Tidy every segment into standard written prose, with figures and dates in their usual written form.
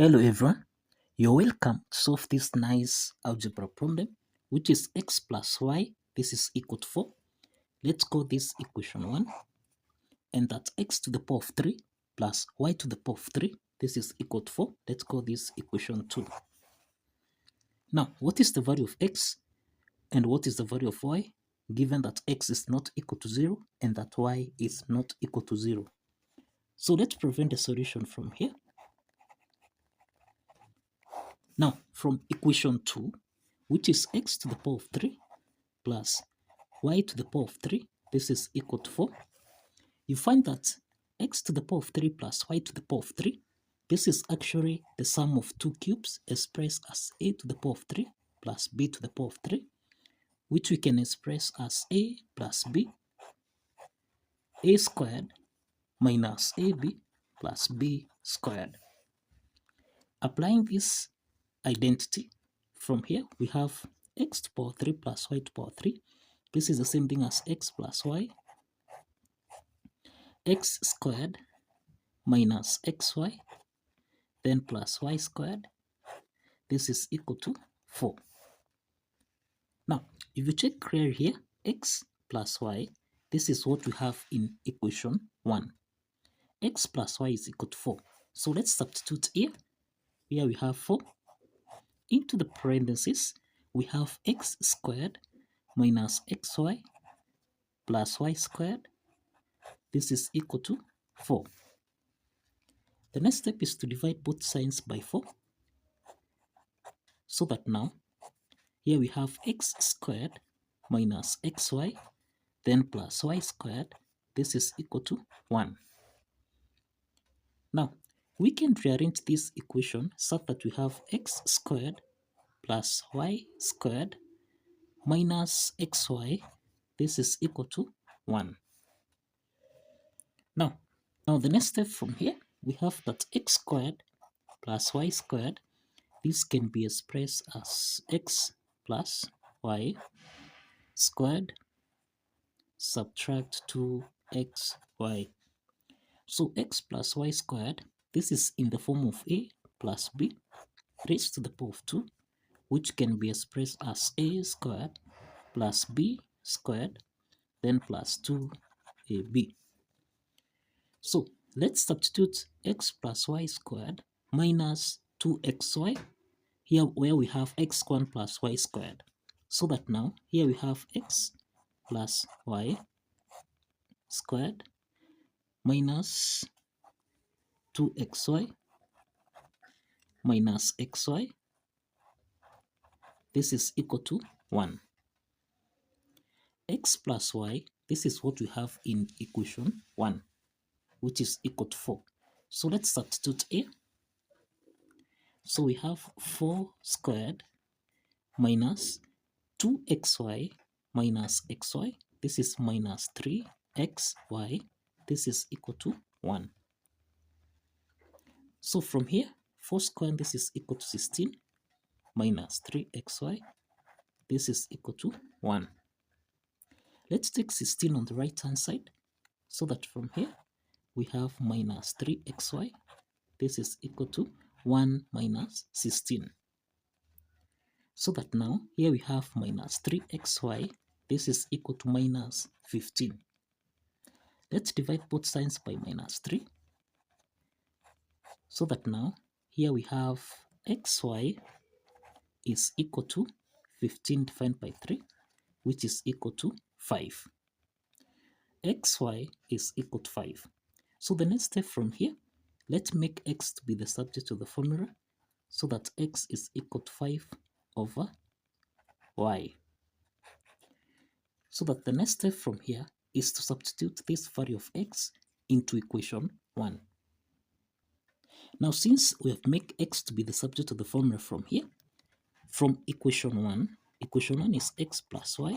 Hello everyone, you're welcome to solve this nice algebra problem, which is x plus y, this is equal to 4. Let's call this equation 1, and that's x to the power of 3 plus y to the power of 3, this is equal to 4. Let's call this equation 2. Now, what is the value of x and what is the value of y, given that x is not equal to 0 and that y is not equal to 0? So let's prevent the solution from here. Now, from equation 2, which is x to the power of 3 plus y to the power of 3, this is equal to 4. You find that x to the power of 3 plus y to the power of 3, this is actually the sum of two cubes expressed as a to the power of 3 plus b to the power of 3, which we can express as a plus b, a squared minus ab plus b squared. Applying this identity from here, we have x to the power 3 plus y to the power 3. This is the same thing as x plus y, x squared minus xy, then plus y squared. This is equal to 4. Now, if you check clear here, x plus y, this is what we have in equation 1. X plus y is equal to 4. So let's substitute here. Here we have 4. Into the parentheses, we have x squared minus xy plus y squared. This is equal to 4. The next step is to divide both sides by 4. So that now, here we have x squared minus xy, then plus y squared. This is equal to 1. Now, we can rearrange this equation so that we have x squared plus y squared minus xy. This is equal to 1. Now the next step from here, we have that x squared plus y squared. This can be expressed as x plus y squared subtract 2xy. So x plus y squared, this is in the form of a plus b raised to the power of 2, which can be expressed as a squared plus b squared, then plus 2ab. So let's substitute x plus y squared minus 2xy here where we have x squared plus y squared. So that now here we have x plus y squared minus 2xy minus xy. This is equal to 1. X plus y, this is what we have in equation 1, which is equal to 4. So let's substitute here. So we have 4 squared minus 2xy minus xy. This is minus 3xy. This is equal to 1. So from here, 4 squared, this is equal to 16 minus 3xy. This is equal to 1. Let's take 16 on the right hand side, so that from here we have minus 3xy. This is equal to 1 minus 16. So that now here we have minus 3xy. This is equal to minus 15. Let's divide both sides by minus 3. So that now here we have xy is equal to 15 divided by 3, which is equal to 5. Xy is equal to 5. So the next step from here, let's make x to be the subject of the formula, so that x is equal to 5 over y. So that the next step from here is to substitute this value of x into equation 1. Now, since we have made x to be the subject of the formula from here, from equation 1 is x plus y.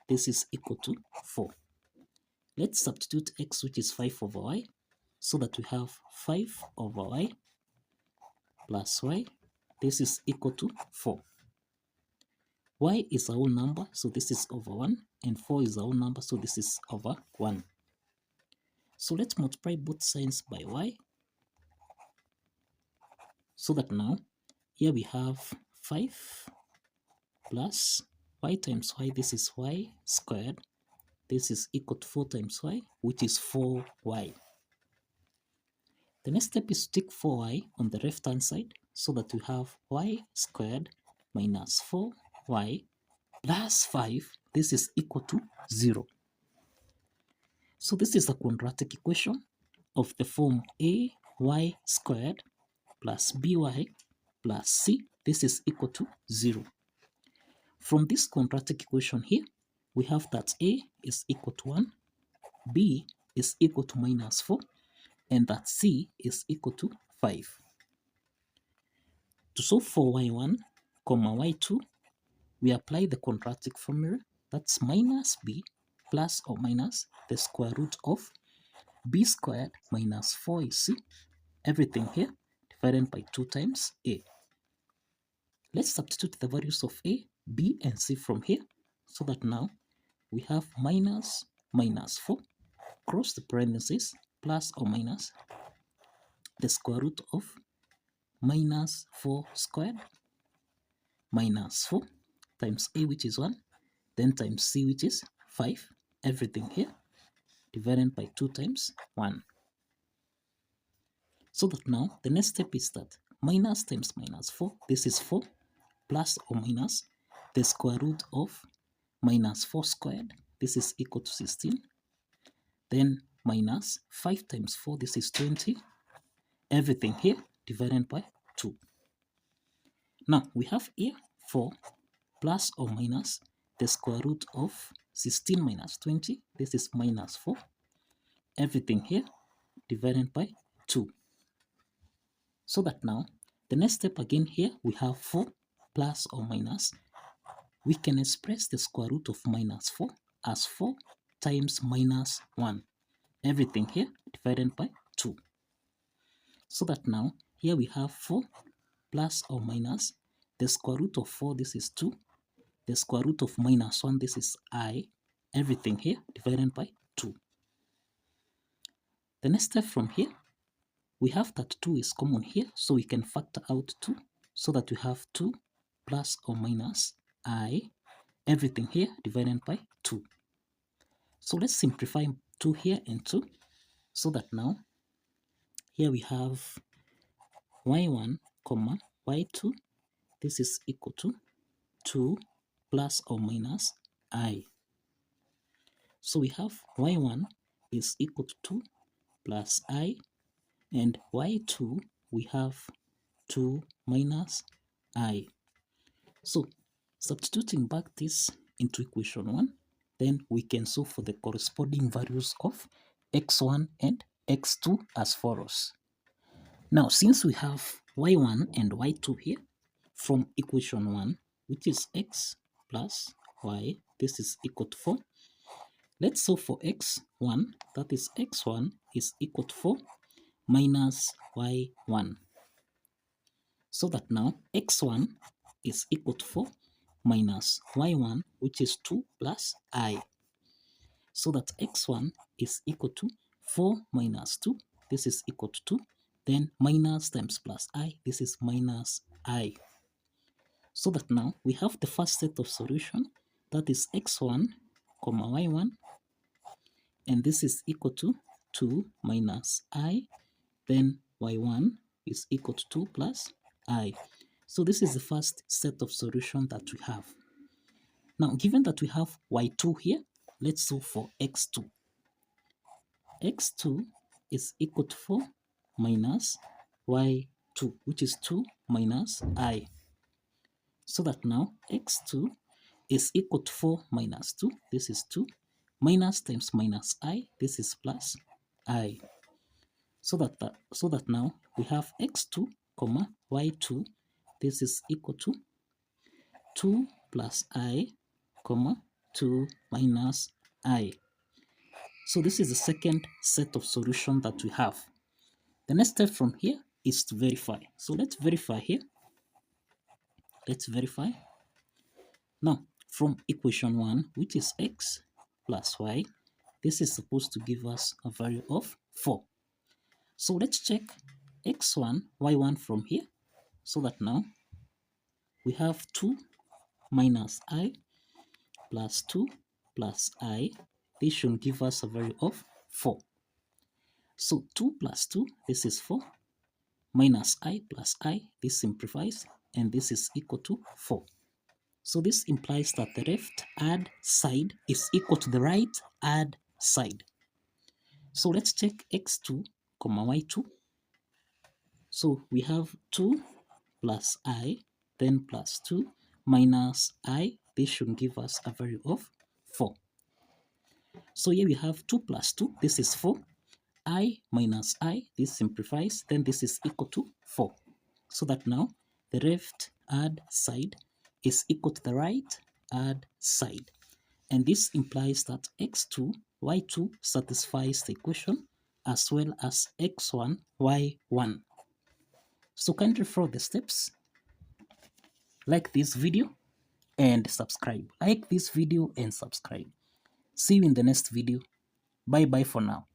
This is equal to 4. Let's substitute x, which is 5 over y, so that we have 5 over y plus y. This is equal to 4. Y is a whole number, so this is over 1, and 4 is a whole number, so this is over 1. So let's multiply both sides by y. So that now here we have 5 plus y times y, this is y squared, this is equal to 4 times y, which is 4y. The next step is to take 4y on the left hand side, so that we have y squared minus 4y plus 5, this is equal to 0. So this is a quadratic equation of the form ay squared plus by plus c, this is equal to 0. From this quadratic equation here, we have that a is equal to 1, b is equal to minus 4, and that c is equal to 5. To solve for y1, y2, we apply the quadratic formula, that's minus b plus or minus the square root of b squared minus 4ac, everything here divided by 2 times a. Let's substitute the values of a, b, and c from here, so that now we have minus 4, cross the parentheses, plus or minus the square root of minus 4 squared minus 4 times a, which is 1, then times c, which is 5, everything here divided by 2 times 1. So that now the next step is that minus times minus 4, this is 4, plus or minus the square root of minus 4 squared, this is equal to 16, then minus 5 times 4, this is 20, everything here divided by 2. Now we have here 4 plus or minus the square root of 16 minus 20, this is minus 4, everything here divided by 2. So that now the next step again here, we have 4 plus or minus, we can express the square root of minus 4 as 4 times minus 1, everything here divided by 2. So that now here we have 4 plus or minus the square root of 4, this is 2, the square root of minus 1, this is I, everything here divided by 2. The next step from here, we have that 2 is common here, so we can factor out 2, so that we have 2 plus or minus I, everything here divided by 2. So let's simplify 2 here and 2, so that now here we have y1, y2, this is equal to 2 plus or minus I. So we have y1 is equal to 2 plus I, and y2 we have 2 minus I. So substituting back this into equation 1, then we can solve for the corresponding values of x1 and x2 as follows. Now since we have y1 and y2 here, from equation 1, which is x plus y, this is equal to 4, let's solve for x1, that is x1 is equal to 4 minus y1. So that now x1 is equal to 4 minus y1, which is 2 plus I. So that x1 is equal to 4 minus 2, this is equal to 2, then minus times plus I, this is minus I. So that now we have the first set of solution, that is x1, y1, and this is equal to 2 minus I, then y1 is equal to 2 plus I. So this is the first set of solution that we have. Now given that we have y2 here, let's solve for x2. x2 is equal to 4 minus y2, which is 2 minus I. So that now x2 is equal to 4 minus 2, this is 2, minus times minus I, this is plus I. So that now we have x2, y2, this is equal to 2 plus I, 2 minus I. So this is the second set of solution that we have. The next step from here is to verify. So let's verify here. Let's verify. Now, from equation 1, which is x plus y, this is supposed to give us a value of 4. So let's check x1, y1 from here. so that now we have 2 minus I plus 2 plus I. This should give us a value of 4. So 2 plus 2, this is 4, minus I plus I, this simplifies, and this is equal to 4. So this implies that the left hand side is equal to the right hand side. So let's check x2, y2. So we have 2 plus I, then plus 2 minus I. This should give us a value of 4. So here we have 2 plus 2, this is 4. I minus I, this simplifies, then this is equal to 4. So that now the left hand side is equal to the right hand side. And this implies that x2, y2 satisfies the equation as well as x1, y1. So kindly follow the steps, like this video and subscribe. Like this video and subscribe. See you in the next video. Bye bye for now.